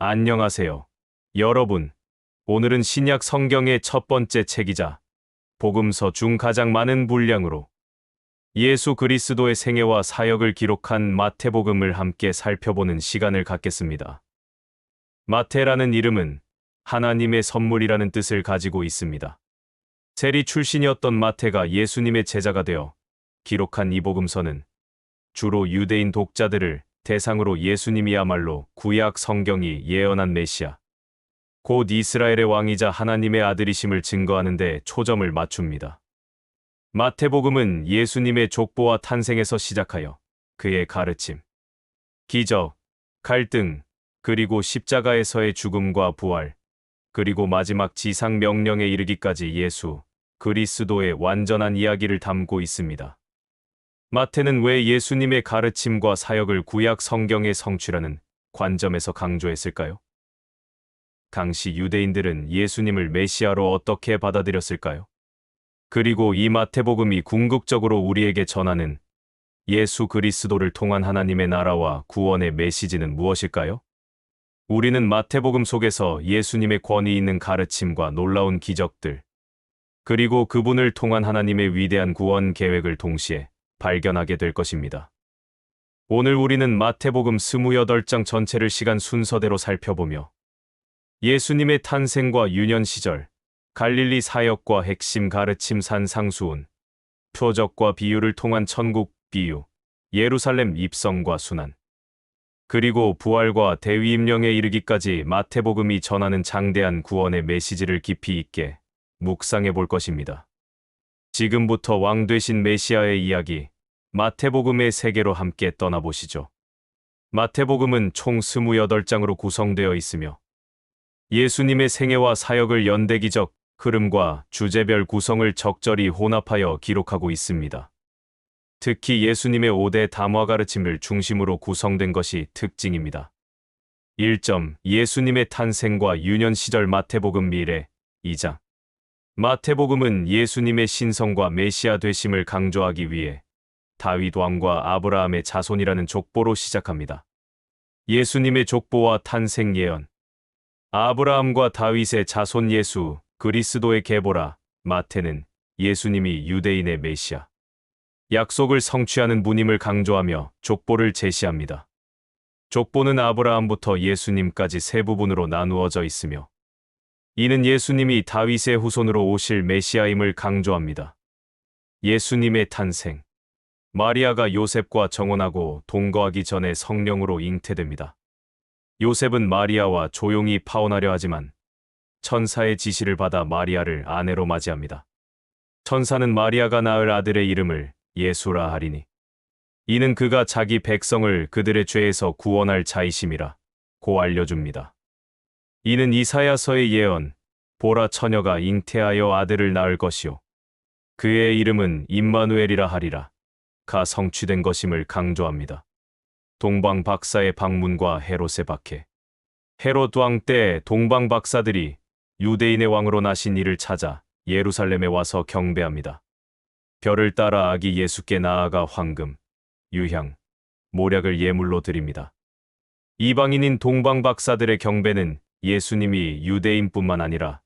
안녕하세요. 여러분, 오늘은 신약 성경의 첫 번째 책이자 복음서 중 가장 많은 분량으로 예수 그리스도의 생애와 사역을 기록한 마태복음을 함께 살펴보는 시간을 갖겠습니다. 마태라는 이름은 하나님의 선물이라는 뜻을 가지고 있습니다. 세리 출신이었던 마태가 예수님의 제자가 되어 기록한 이 복음서는 주로 유대인 독자들을 대상으로 예수님이야말로 구약 성경이 예언한 메시아, 곧 이스라엘의 왕이자 하나님의 아들이심을 증거하는 데 초점을 맞춥니다. 마태복음은 예수님의 족보와 탄생에서 시작하여 그의 가르침, 기적, 갈등, 그리고 십자가에서의 죽음과 부활, 그리고 마지막 지상 명령에 이르기까지 예수 그리스도의 완전한 이야기를 담고 있습니다. 마태는 왜 예수님의 가르침과 사역을 구약 성경에 성취라는 관점에서 강조했을까요? 당시 유대인들은 예수님을 메시아로 어떻게 받아들였을까요? 그리고 이 마태복음이 궁극적으로 우리에게 전하는 예수 그리스도를 통한 하나님의 나라와 구원의 메시지는 무엇일까요? 우리는 마태복음 속에서 예수님의 권위 있는 가르침과 놀라운 기적들, 그리고 그분을 통한 하나님의 위대한 구원 계획을 동시에 발견하게 될 것입니다. 오늘 우리는 마태복음 28장 전체를 시간 순서대로 살펴보며 예수님의 탄생과 유년 시절, 갈릴리 사역과 핵심 가르침 산상수훈, 표적과 비유를 통한 천국 비유, 예루살렘 입성과 순환, 그리고 부활과 대위 임령에 이르기까지 마태복음이 전하는 장대한 구원의 메시지를 깊이 있게 묵상해 볼 것입니다. 지금부터 왕 되신 메시아의 이야기, 마태복음의 세계로 함께 떠나보시죠. 마태복음은 총 28장으로 구성되어 있으며 예수님의 생애와 사역을 연대기적 흐름과 주제별 구성을 적절히 혼합하여 기록하고 있습니다. 특히 예수님의 5대 담화 가르침을 중심으로 구성된 것이 특징입니다. 1점. 예수님의 탄생과 유년 시절 마태복음 미래 2장. 마태복음은 예수님의 신성과 메시아 되심을 강조하기 위해 다윗 왕과 아브라함의 자손이라는 족보로 시작합니다. 예수님의 족보와 탄생 예언. 아브라함과 다윗의 자손 예수 그리스도의 계보라. 마태는 예수님이 유대인의 메시아, 약속을 성취하는 분임을 강조하며 족보를 제시합니다. 족보는 아브라함부터 예수님까지 세 부분으로 나누어져 있으며 이는 예수님이 다윗의 후손으로 오실 메시아임을 강조합니다. 예수님의 탄생. 마리아가 요셉과 정혼하고 동거하기 전에 성령으로 잉태됩니다. 요셉은 마리아와 조용히 파혼하려 하지만 천사의 지시를 받아 마리아를 아내로 맞이합니다. 천사는 마리아가 낳을 아들의 이름을 예수라 하리니 이는 그가 자기 백성을 그들의 죄에서 구원할 자이심이라 고 알려줍니다. 이는 이사야서의 예언, 보라 처녀가 잉태하여 아들을 낳을 것이요 그의 이름은 임마누엘이라 하리라 가 성취된 것임을 강조합니다. 동방 박사의 방문과 헤롯의 박해. 헤롯 왕 때 동방 박사들이 유대인의 왕으로 나신 이를 찾아 예루살렘에 와서 경배합니다. 별을 따라 아기 예수께 나아가 황금, 유향, 모략을 예물로 드립니다. 이방인인 동방 박사들의 경배는 예수님이 유대인뿐만 아니라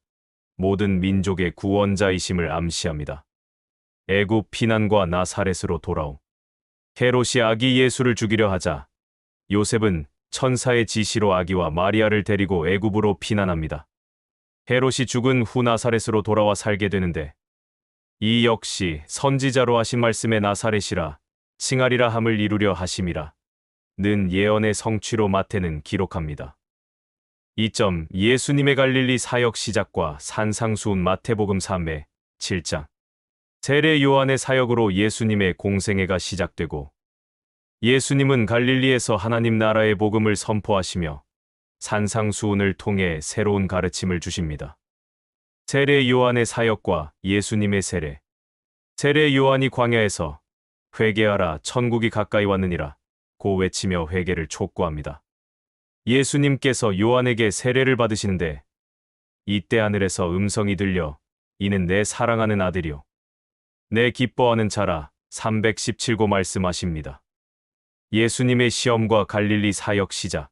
모든 민족의 구원자이심을 암시합니다. 애굽 피난과 나사렛으로 돌아옴. 헤롯이 아기 예수를 죽이려 하자 요셉은 천사의 지시로 아기와 마리아를 데리고 애굽으로 피난합니다. 헤롯이 죽은 후 나사렛으로 돌아와 살게 되는데 이 역시 선지자로 하신 말씀의 나사렛이라 칭하리라 함을 이루려 하심이라 는 예언의 성취로 마태는 기록합니다. 2점. 예수님의 갈릴리 사역 시작과 산상수훈. 마태복음 3회 7장. 세례 요한의 사역으로 예수님의 공생애가 시작되고 예수님은 갈릴리에서 하나님 나라의 복음을 선포하시며 산상수훈을 통해 새로운 가르침을 주십니다. 세례 요한의 사역과 예수님의 세례. 세례 요한이 광야에서 회개하라 천국이 가까이 왔느니라 고 외치며 회개를 촉구합니다. 예수님께서 요한에게 세례를 받으시는데 이때 하늘에서 음성이 들려 이는 내 사랑하는 아들이요 내 기뻐하는 자라 317고 말씀하십니다. 예수님의 시험과 갈릴리 사역 시작.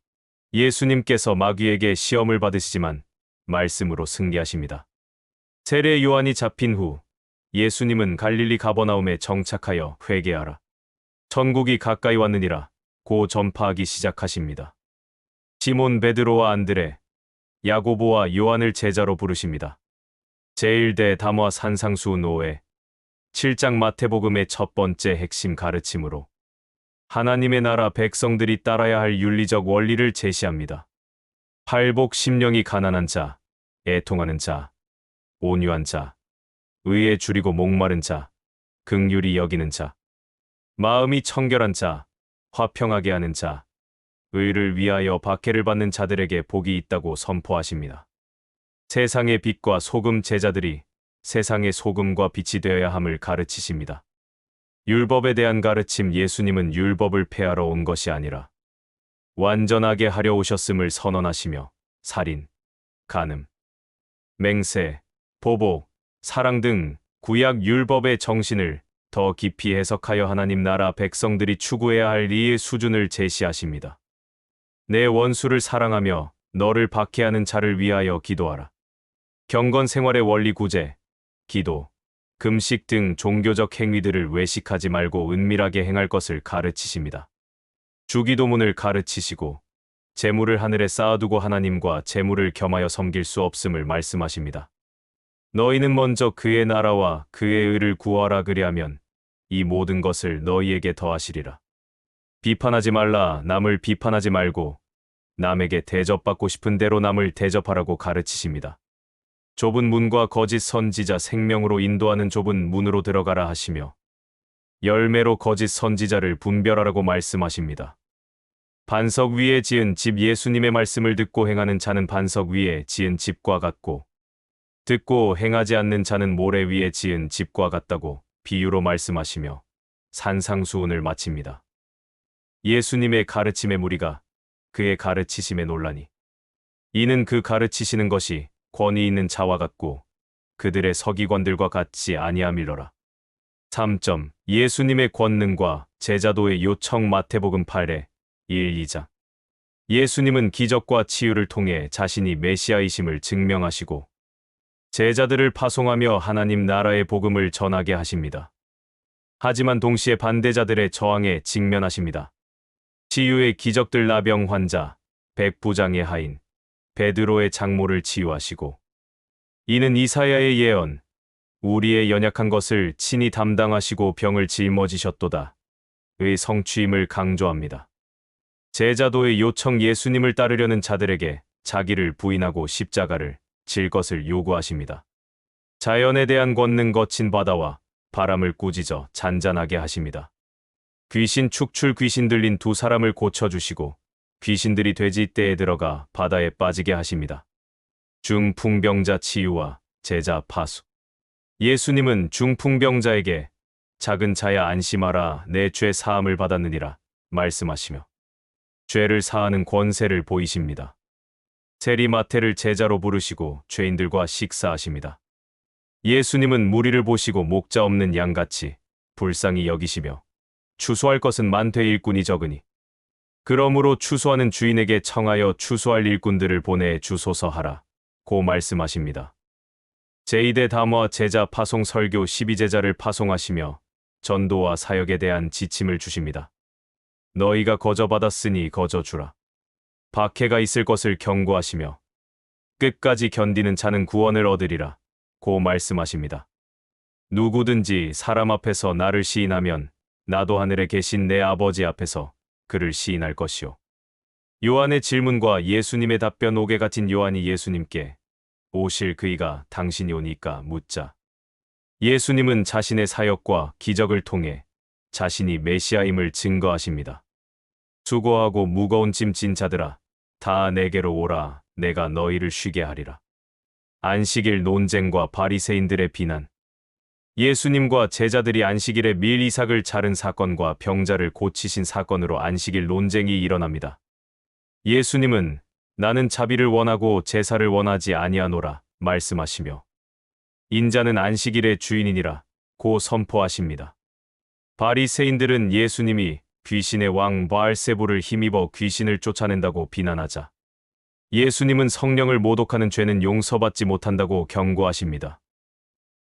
예수님께서 마귀에게 시험을 받으시지만 말씀으로 승리하십니다. 세례 요한이 잡힌 후 예수님은 갈릴리 가버나움에 정착하여 회개하라. 천국이 가까이 왔느니라 고 전파하기 시작하십니다. 시몬 베드로와 안드레, 야고보와 요한을 제자로 부르십니다. 제1대 담화 산상수 노회 7장 마태복음의 첫 번째 핵심 가르침으로 하나님의 나라 백성들이 따라야 할 윤리적 원리를 제시합니다. 팔복 심령이 가난한 자, 애통하는 자, 온유한 자, 의에 줄이고 목마른 자, 긍휼히 여기는 자, 마음이 청결한 자, 화평하게 하는 자, 의를 위하여 박해를 받는 자들에게 복이 있다고 선포하십니다. 세상의 빛과 소금 제자들이 세상의 소금과 빛이 되어야 함을 가르치십니다. 율법에 대한 가르침 예수님은 율법을 폐하러 온 것이 아니라 완전하게 하려 오셨음을 선언하시며 살인, 간음, 맹세, 보복, 사랑 등 구약 율법의 정신을 더 깊이 해석하여 하나님 나라 백성들이 추구해야 할 이의 수준을 제시하십니다. 내 원수를 사랑하며 너를 박해하는 자를 위하여 기도하라. 경건 생활의 원리 구제, 기도, 금식 등 종교적 행위들을 외식하지 말고 은밀하게 행할 것을 가르치십니다. 주기도문을 가르치시고 재물을 하늘에 쌓아두고 하나님과 재물을 겸하여 섬길 수 없음을 말씀하십니다. 너희는 먼저 그의 나라와 그의 의를 구하라 그리하면 이 모든 것을 너희에게 더하시리라. 비판하지 말라. 남을 비판하지 말고 남에게 대접받고 싶은 대로 남을 대접하라고 가르치십니다. 좁은 문과 거짓 선지자 생명으로 인도하는 좁은 문으로 들어가라 하시며 열매로 거짓 선지자를 분별하라고 말씀하십니다. 반석 위에 지은 집 예수님의 말씀을 듣고 행하는 자는 반석 위에 지은 집과 같고 듣고 행하지 않는 자는 모래 위에 지은 집과 같다고 비유로 말씀하시며 산상수훈을 마칩니다. 예수님의 가르침의 무리가 그의 가르치심에 놀라니 이는 그 가르치시는 것이 권위 있는 자와 같고 그들의 서기관들과 같지 아니함이로라. 3점. 예수님의 권능과 제자도의 요청 마태복음 8회 1, 2장. 예수님은 기적과 치유를 통해 자신이 메시아이심을 증명하시고 제자들을 파송하며 하나님 나라의 복음을 전하게 하십니다. 하지만 동시에 반대자들의 저항에 직면하십니다. 치유의 기적들 나병 환자, 백부장의 하인, 베드로의 장모를 치유하시고 이는 이사야의 예언, 우리의 연약한 것을 친히 담당하시고 병을 짊어지셨도다 의 성취임을 강조합니다. 제자도의 요청 예수님을 따르려는 자들에게 자기를 부인하고 십자가를 질 것을 요구하십니다. 자연에 대한 권능 거친 바다와 바람을 꾸짖어 잔잔하게 하십니다. 귀신 축출 귀신 들린 두 사람을 고쳐주시고 귀신들이 돼지떼에 들어가 바다에 빠지게 하십니다. 중풍병자 치유와 제자 파수. 예수님은 중풍병자에게 작은 자야 안심하라 내 죄 사함을 받았느니라 말씀하시며 죄를 사하는 권세를 보이십니다. 세리마태를 제자로 부르시고 죄인들과 식사하십니다. 예수님은 무리를 보시고 목자 없는 양같이 불쌍히 여기시며 추수할 것은 많되 일꾼이 적으니 그러므로 추수하는 주인에게 청하여 추수할 일꾼들을 보내 주소서 하라 고 말씀하십니다. 제2대 담화 제자 파송 설교 12제자를 파송하시며 전도와 사역에 대한 지침을 주십니다. 너희가 거저 받았으니 거저 주라. 박해가 있을 것을 경고하시며 끝까지 견디는 자는 구원을 얻으리라 고 말씀하십니다. 누구든지 사람 앞에서 나를 시인하면 나도 하늘에 계신 내 아버지 앞에서 그를 시인할 것이요. 요한의 질문과 예수님의 답변 옥에 갇힌 요한이 예수님께 오실 그이가 당신이 오니까 묻자. 예수님은 자신의 사역과 기적을 통해 자신이 메시아임을 증거하십니다. 수고하고 무거운 짐 진 자들아 다 내게로 오라 내가 너희를 쉬게 하리라. 안식일 논쟁과 바리새인들의 비난. 예수님과 제자들이 안식일에 밀 이삭을 자른 사건과 병자를 고치신 사건으로 안식일 논쟁이 일어납니다. 예수님은 나는 자비를 원하고 제사를 원하지 아니하노라 말씀하시며 인자는 안식일의 주인이니라 고 선포하십니다. 바리새인들은 예수님이 귀신의 왕 바알세불을 힘입어 귀신을 쫓아낸다고 비난하자 예수님은 성령을 모독하는 죄는 용서받지 못한다고 경고하십니다.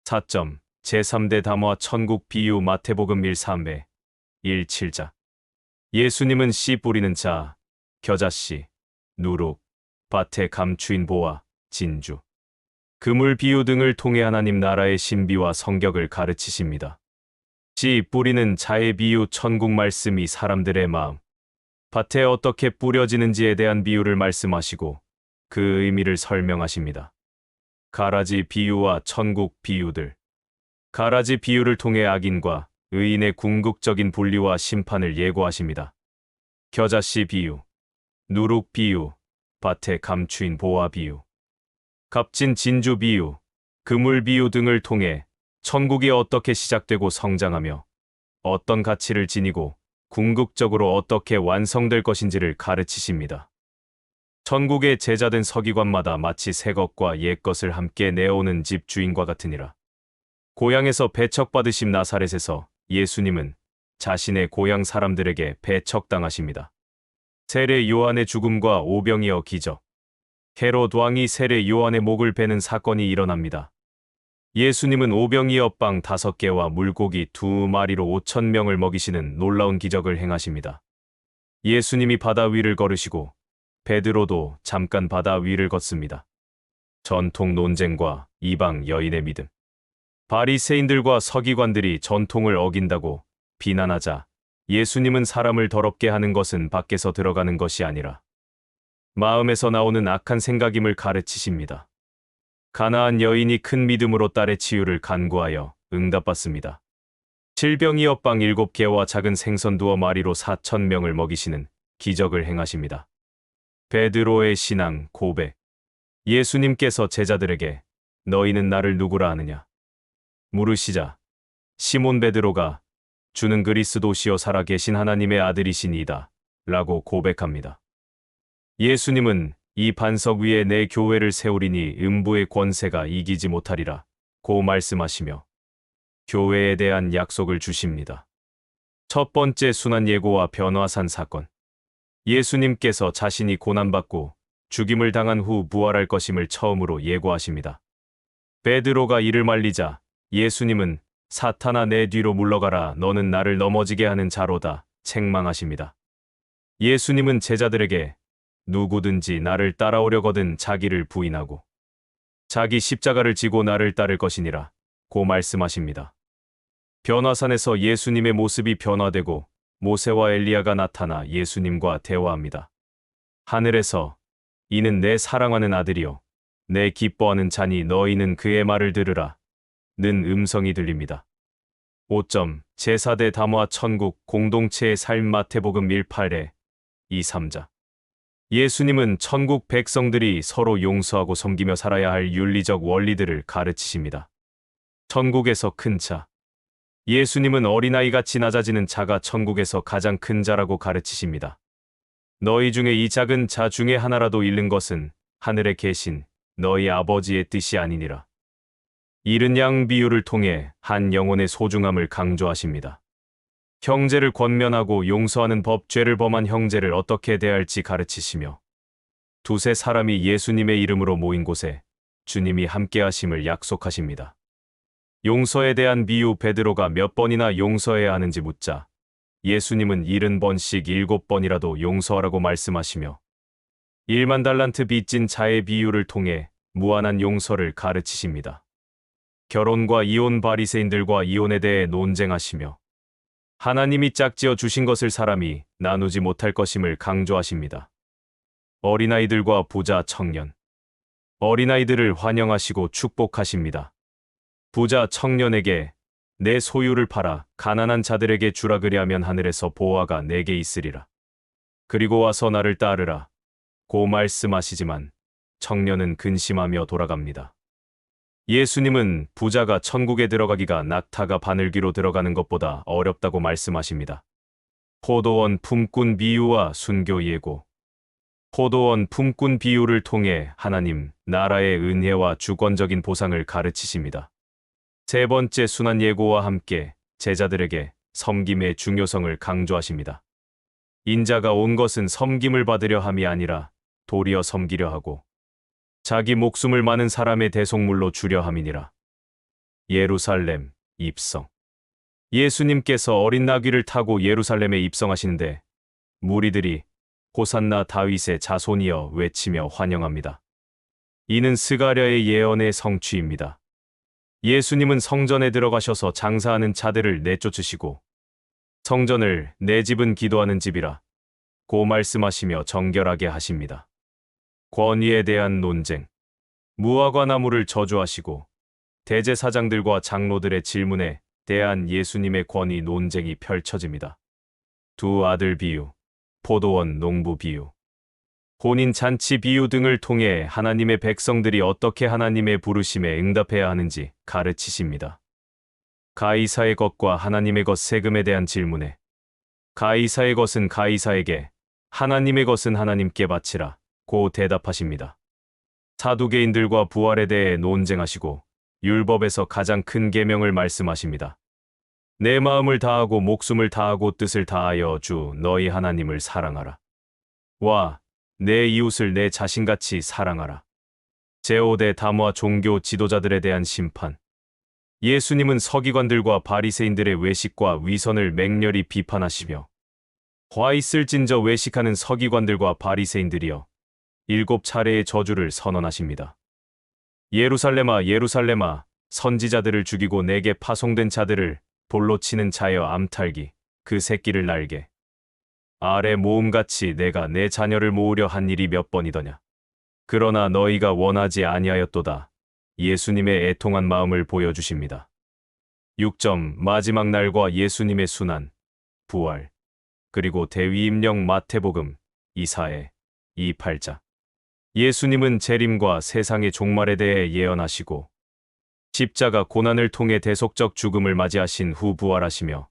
4점 제3대 담화 천국 비유 마태복음 1:3배 1:7자 예수님은 씨 뿌리는 자, 겨자씨, 누룩, 밭에 감추인 보와 진주, 그물 비유 등을 통해 하나님 나라의 신비와 성격을 가르치십니다. 씨 뿌리는 자의 비유 천국 말씀이 사람들의 마음, 밭에 어떻게 뿌려지는지에 대한 비유를 말씀하시고 그 의미를 설명하십니다. 가라지 비유와 천국 비유들. 가라지 비유를 통해 악인과 의인의 궁극적인 분리와 심판을 예고하십니다. 겨자씨 비유, 누룩 비유, 밭에 감추인 보화 비유, 값진 진주 비유, 그물 비유 등을 통해 천국이 어떻게 시작되고 성장하며 어떤 가치를 지니고 궁극적으로 어떻게 완성될 것인지를 가르치십니다. 천국의 제자된 서기관마다 마치 새 것과 옛 것을 함께 내어오는 집 주인과 같으니라. 고향에서 배척받으신 나사렛에서 예수님은 자신의 고향 사람들에게 배척당하십니다. 세례 요한의 죽음과 오병이어 기적. 헤롯 왕이 세례 요한의 목을 베는 사건이 일어납니다. 예수님은 오병이어 빵 5개와 물고기 2마리로 5,000명을 먹이시는 놀라운 기적을 행하십니다. 예수님이 바다 위를 걸으시고 베드로도 잠깐 바다 위를 걷습니다. 전통 논쟁과 이방 여인의 믿음. 바리새인들과 서기관들이 전통을 어긴다고 비난하자 예수님은 사람을 더럽게 하는 것은 밖에서 들어가는 것이 아니라 마음에서 나오는 악한 생각임을 가르치십니다. 가나안 여인이 큰 믿음으로 딸의 치유를 간구하여 응답받습니다. 질병이어 빵 7개와 작은 생선 2마리로 4,000명을 먹이시는 기적을 행하십니다. 베드로의 신앙 고백. 예수님께서 제자들에게 너희는 나를 누구라 하느냐 물으시자 시몬 베드로가 주는 그리스도시요 살아계신 하나님의 아들이시니이다 라고 고백합니다. 예수님은 이 반석 위에 내 교회를 세우리니 음부의 권세가 이기지 못하리라 고 말씀하시며 교회에 대한 약속을 주십니다. 첫 번째 순환 예고와 변화산 사건. 예수님께서 자신이 고난받고 죽임을 당한 후 부활할 것임을 처음으로 예고하십니다. 베드로가 이를 말리자 예수님은 사탄아 내 뒤로 물러가라 너는 나를 넘어지게 하는 자로다 책망하십니다. 예수님은 제자들에게 누구든지 나를 따라오려거든 자기를 부인하고 자기 십자가를 지고 나를 따를 것이니라 고 말씀하십니다. 변화산에서 예수님의 모습이 변화되고 모세와 엘리야가 나타나 예수님과 대화합니다. 하늘에서 이는 내 사랑하는 아들이요 내 기뻐하는 자니 너희는 그의 말을 들으라 는 음성이 들립니다. 5점 제4대 담화 천국 공동체의 삶 마태복음 1:8에 2-3자 예수님은 천국 백성들이 서로 용서하고 섬기며 살아야 할 윤리적 원리들을 가르치십니다. 천국에서 큰 자. 예수님은 어린아이같이 낮아지는 자가 천국에서 가장 큰 자라고 가르치십니다. 너희 중에 이 작은 자 중에 하나라도 잃는 것은 하늘에 계신 너희 아버지의 뜻이 아니니라. 잃은 양 비유를 통해 한 영혼의 소중함을 강조하십니다. 형제를 권면하고 용서하는 법, 죄를 범한 형제를 어떻게 대할지 가르치시며 두세 사람이 예수님의 이름으로 모인 곳에 주님이 함께하심을 약속하십니다. 용서에 대한 비유. 베드로가 몇 번이나 용서해야 하는지 묻자 예수님은 70번씩 7번이라도 용서하라고 말씀하시며 1만 달란트 빚진 자의 비유를 통해 무한한 용서를 가르치십니다. 결혼과 이혼. 바리새인들과 이혼에 대해 논쟁하시며 하나님이 짝지어 주신 것을 사람이 나누지 못할 것임을 강조하십니다. 어린아이들과 부자 청년. 어린아이들을 환영하시고 축복하십니다. 부자 청년에게 내 소유를 팔아 가난한 자들에게 주라 그리하면 하늘에서 보화가 내게 있으리라. 그리고 와서 나를 따르라 고 말씀하시지만 청년은 근심하며 돌아갑니다. 예수님은 부자가 천국에 들어가기가 낙타가 바늘귀로 들어가는 것보다 어렵다고 말씀하십니다. 포도원 품꾼 비유와 순교 예고. 포도원 품꾼 비유를 통해 하나님 나라의 은혜와 주권적인 보상을 가르치십니다. 세 번째 순환 예고와 함께 제자들에게 섬김의 중요성을 강조하십니다. 인자가 온 것은 섬김을 받으려 함이 아니라 도리어 섬기려 하고 자기 목숨을 많은 사람의 대속물로 주려 함이니라. 예루살렘 입성. 예수님께서 어린 나귀를 타고 예루살렘에 입성하시는데 무리들이 호산나 다윗의 자손이여 외치며 환영합니다. 이는 스가랴의 예언의 성취입니다. 예수님은 성전에 들어가셔서 장사하는 자들을 내쫓으시고 성전을 내 집은 기도하는 집이라 고 말씀하시며 정결하게 하십니다. 권위에 대한 논쟁. 무화과 나무를 저주하시고 대제사장들과 장로들의 질문에 대한 예수님의 권위 논쟁이 펼쳐집니다. 두 아들 비유, 포도원 농부 비유, 혼인 잔치 비유 등을 통해 하나님의 백성들이 어떻게 하나님의 부르심에 응답해야 하는지 가르치십니다. 가이사의 것과 하나님의 것 세금에 대한 질문에 가이사의 것은 가이사에게, 하나님의 것은 하나님께 바치라 고 대답하십니다. 사두개인들과 부활에 대해 논쟁하시고 율법에서 가장 큰 계명을 말씀하십니다. 내 마음을 다하고 목숨을 다하고 뜻을 다하여 주 너희 하나님을 사랑하라. 와, 내 이웃을 내 자신같이 사랑하라. 제5대 담화 종교 지도자들에 대한 심판. 예수님은 서기관들과 바리새인들의 외식과 위선을 맹렬히 비판하시며 화 있을진저 외식하는 서기관들과 바리새인들이여 7차례의 저주를 선언하십니다. 예루살렘아 예루살렘아 선지자들을 죽이고 내게 파송된 자들을 돌로 치는 자여 암탈기 그 새끼를 날게 아래 모음같이 내가 내 자녀를 모으려 한 일이 몇 번이더냐. 그러나 너희가 원하지 아니하였도다. 예수님의 애통한 마음을 보여주십니다. 6점 마지막 날과 예수님의 순환, 부활, 그리고 대위임령 마태복음 2사에 28자. 예수님은 재림과 세상의 종말에 대해 예언하시고 십자가 고난을 통해 대속적 죽음을 맞이하신 후 부활하시며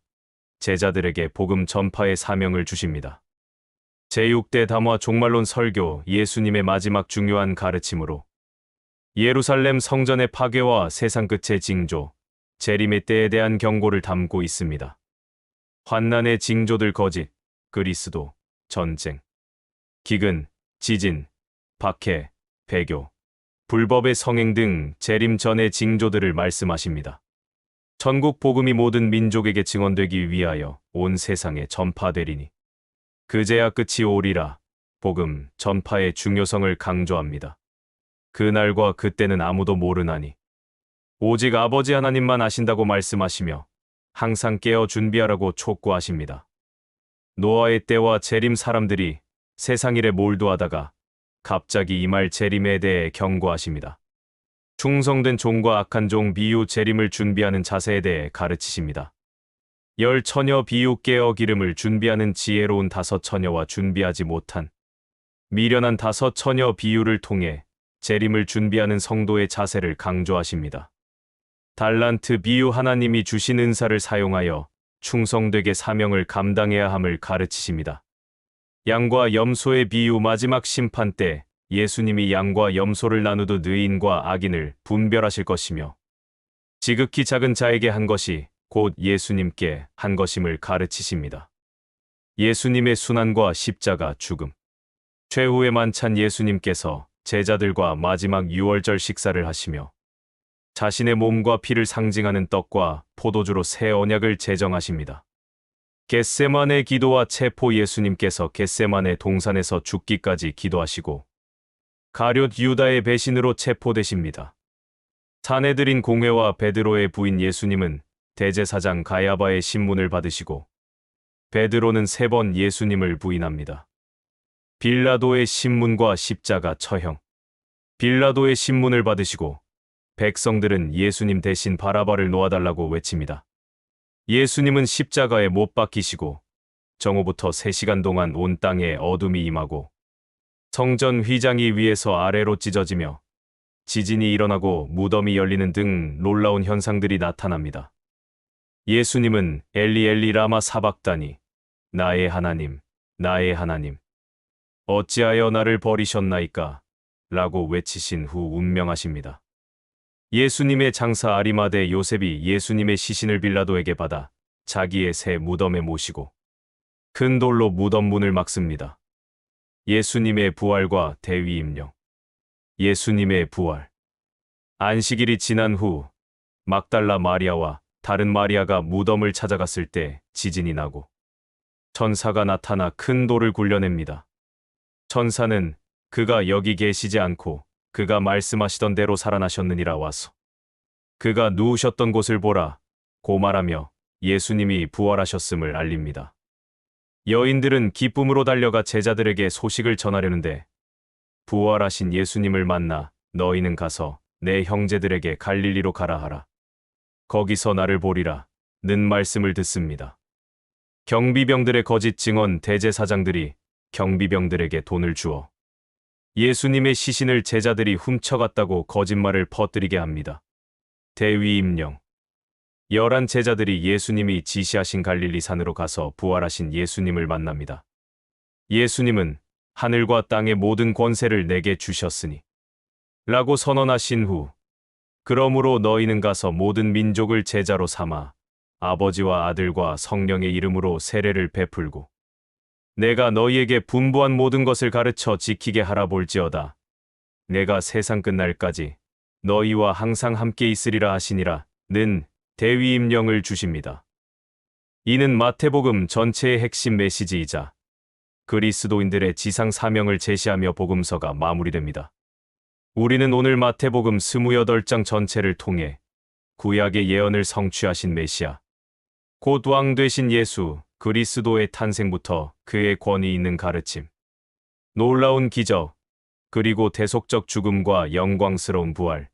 제자들에게 복음 전파의 사명을 주십니다. 제6대 담화 종말론 설교 예수님의 마지막 중요한 가르침으로 예루살렘 성전의 파괴와 세상 끝의 징조, 재림의 때에 대한 경고를 담고 있습니다. 환난의 징조들 거짓, 그리스도, 전쟁, 기근, 지진, 박해, 배교, 불법의 성행 등 재림 전의 징조들을 말씀하십니다. 전국 복음이 모든 민족에게 증언되기 위하여 온 세상에 전파되리니 그제야 끝이 오리라. 복음 전파의 중요성을 강조합니다. 그날과 그때는 아무도 모르나니 오직 아버지 하나님만 아신다고 말씀하시며 항상 깨어 준비하라고 촉구하십니다. 노아의 때와 재림 사람들이 세상 일에 몰두하다가 갑자기 임할 재림에 대해 경고하십니다. 충성된 종과 악한 종 비유 재림을 준비하는 자세에 대해 가르치십니다. 열 처녀 비유 깨어 기름을 준비하는 지혜로운 5 처녀와 준비하지 못한 미련한 5 처녀 비유를 통해 재림을 준비하는 성도의 자세를 강조하십니다. 달란트 비유 하나님이 주신 은사를 사용하여 충성되게 사명을 감당해야 함을 가르치십니다. 양과 염소의 비유 마지막 심판 때 예수님이 양과 염소를 나누듯 의인과 악인을 분별하실 것이며 지극히 작은 자에게 한 것이 곧 예수님께 한 것임을 가르치십니다. 예수님의 순환과 십자가 죽음. 최후의 만찬 예수님께서 제자들과 마지막 유월절 식사를 하시며 자신의 몸과 피를 상징하는 떡과 포도주로 새 언약을 제정하십니다. 겟세마네 기도와 체포 예수님께서 겟세마네 동산에서 죽기까지 기도하시고 가룟 유다의 배신으로 체포되십니다. 사내들인 공회와 베드로의 부인 예수님은 대제사장 가야바의 신문을 받으시고 베드로는 3번 예수님을 부인합니다. 빌라도의 신문과 십자가 처형. 빌라도의 신문을 받으시고 백성들은 예수님 대신 바라바를 놓아달라고 외칩니다. 예수님은 십자가에 못 박히시고 정오부터 3시간 동안 온 땅에 어둠이 임하고 성전 휘장이 위에서 아래로 찢어지며 지진이 일어나고 무덤이 열리는 등 놀라운 현상들이 나타납니다. 예수님은 엘리 엘리 라마 사박다니 나의 하나님, 나의 하나님 어찌하여 나를 버리셨나이까 라고 외치신 후 운명하십니다. 예수님의 장사 아리마대 요셉이 예수님의 시신을 빌라도에게 받아 자기의 새 무덤에 모시고 큰 돌로 무덤 문을 막습니다. 예수님의 부활과 대위임령. 예수님의 부활. 안식일이 지난 후 막달라 마리아와 다른 마리아가 무덤을 찾아갔을 때 지진이 나고 천사가 나타나 큰 돌을 굴려냅니다. 천사는 그가 여기 계시지 않고 그가 말씀하시던 대로 살아나셨느니라 와서 그가 누우셨던 곳을 보라 고 말하며 예수님이 부활하셨음을 알립니다. 여인들은 기쁨으로 달려가 제자들에게 소식을 전하려는데 부활하신 예수님을 만나 너희는 가서 내 형제들에게 갈릴리로 가라 하라. 거기서 나를 보리라 는 말씀을 듣습니다. 경비병들의 거짓 증언 대제사장들이 경비병들에게 돈을 주어 예수님의 시신을 제자들이 훔쳐갔다고 거짓말을 퍼뜨리게 합니다. 대위임령. 11 제자들이 예수님이 지시하신 갈릴리 산으로 가서 부활하신 예수님을 만납니다. 예수님은 하늘과 땅의 모든 권세를 내게 주셨으니 라고 선언하신 후 그러므로 너희는 가서 모든 민족을 제자로 삼아 아버지와 아들과 성령의 이름으로 세례를 베풀고 내가 너희에게 분부한 모든 것을 가르쳐 지키게 하라 볼지어다. 내가 세상 끝날까지 너희와 항상 함께 있으리라 하시니라 는 대위임령을 주십니다. 이는 마태복음 전체의 핵심 메시지이자 그리스도인들의 지상 사명을 제시하며 복음서가 마무리됩니다. 우리는 오늘 마태복음 28장 전체를 통해 구약의 예언을 성취하신 메시아, 곧 왕 되신 예수 그리스도의 탄생부터 그의 권위 있는 가르침, 놀라운 기적, 그리고 대속적 죽음과 영광스러운 부활,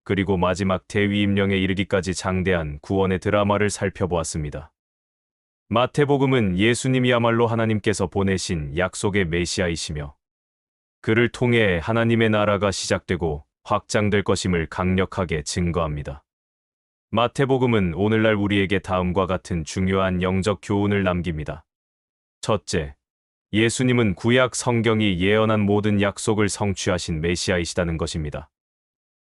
그리고 마지막 대위임령에 이르기까지 장대한 구원의 드라마를 살펴보았습니다. 마태복음은 예수님이야말로 하나님께서 보내신 약속의 메시아이시며 그를 통해 하나님의 나라가 시작되고 확장될 것임을 강력하게 증거합니다. 마태복음은 오늘날 우리에게 다음과 같은 중요한 영적 교훈을 남깁니다. 첫째, 예수님은 구약 성경이 예언한 모든 약속을 성취하신 메시아이시다는 것입니다.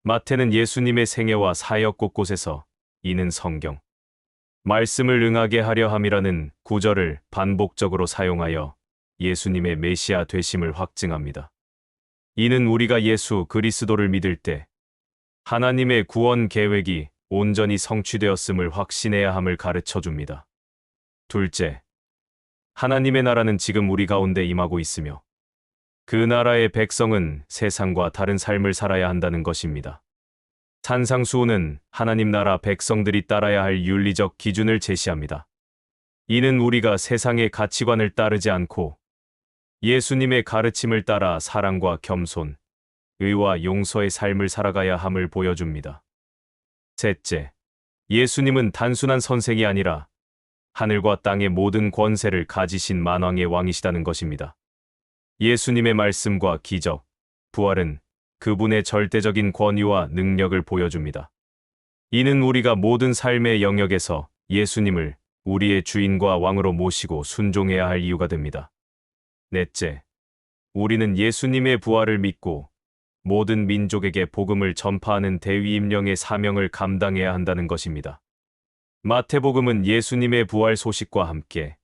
마태는 예수님의 생애와 사역 곳곳에서 이는 성경, 말씀을 응하게 하려 함이라는 구절을 반복적으로 사용하여 예수님의 메시아 되심을 확증합니다. 이는 우리가 예수 그리스도를 믿을 때 하나님의 구원 계획이 온전히 성취되었음을 확신해야 함을 가르쳐 줍니다. 둘째, 하나님의 나라는 지금 우리 가운데 임하고 있으며 그 나라의 백성은 세상과 다른 삶을 살아야 한다는 것입니다. 산상수훈은 하나님 나라 백성들이 따라야 할 윤리적 기준을 제시합니다. 이는 우리가 세상의 가치관을 따르지 않고 예수님의 가르침을 따라 사랑과 겸손, 의와 용서의 삶을 살아가야 함을 보여줍니다. 셋째, 예수님은 단순한 선생이 아니라 하늘과 땅의 모든 권세를 가지신 만왕의 왕이시다는 것입니다. 예수님의 말씀과 기적, 부활은 그분의 절대적인 권위와 능력을 보여줍니다. 이는 우리가 모든 삶의 영역에서 예수님을 우리의 주인과 왕으로 모시고 순종해야 할 이유가 됩니다. 넷째, 우리는 예수님의 부활을 믿고 모든 민족에게 복음을 전파하는 대위임령의 사명을 감당해야 한다는 것입니다. 마태복음은 예수님의 부활 소식과 함께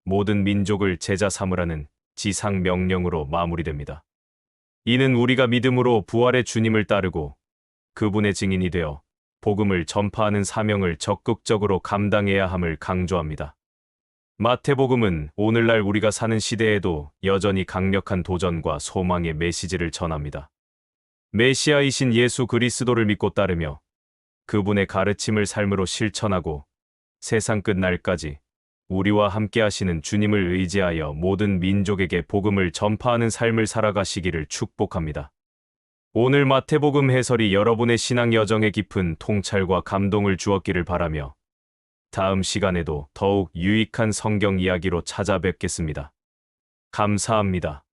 모든 민족을 제자 삼으라는 지상 명령으로 마무리됩니다. 이는 우리가 믿음으로 부활의 주님을 따르고 그분의 증인이 되어 복음을 전파하는 사명을 적극적으로 감당해야 함을 강조합니다. 마태복음은 오늘날 우리가 사는 시대에도 여전히 강력한 도전과 소망의 메시지를 전합니다. 메시아이신 예수 그리스도를 믿고 따르며 그분의 가르침을 삶으로 실천하고 세상 끝날까지 우리와 함께 하시는 주님을 의지하여 모든 민족에게 복음을 전파하는 삶을 살아가시기를 축복합니다. 오늘 마태복음 해설이 여러분의 신앙 여정에 깊은 통찰과 감동을 주었기를 바라며 다음 시간에도 더욱 유익한 성경 이야기로 찾아뵙겠습니다. 감사합니다.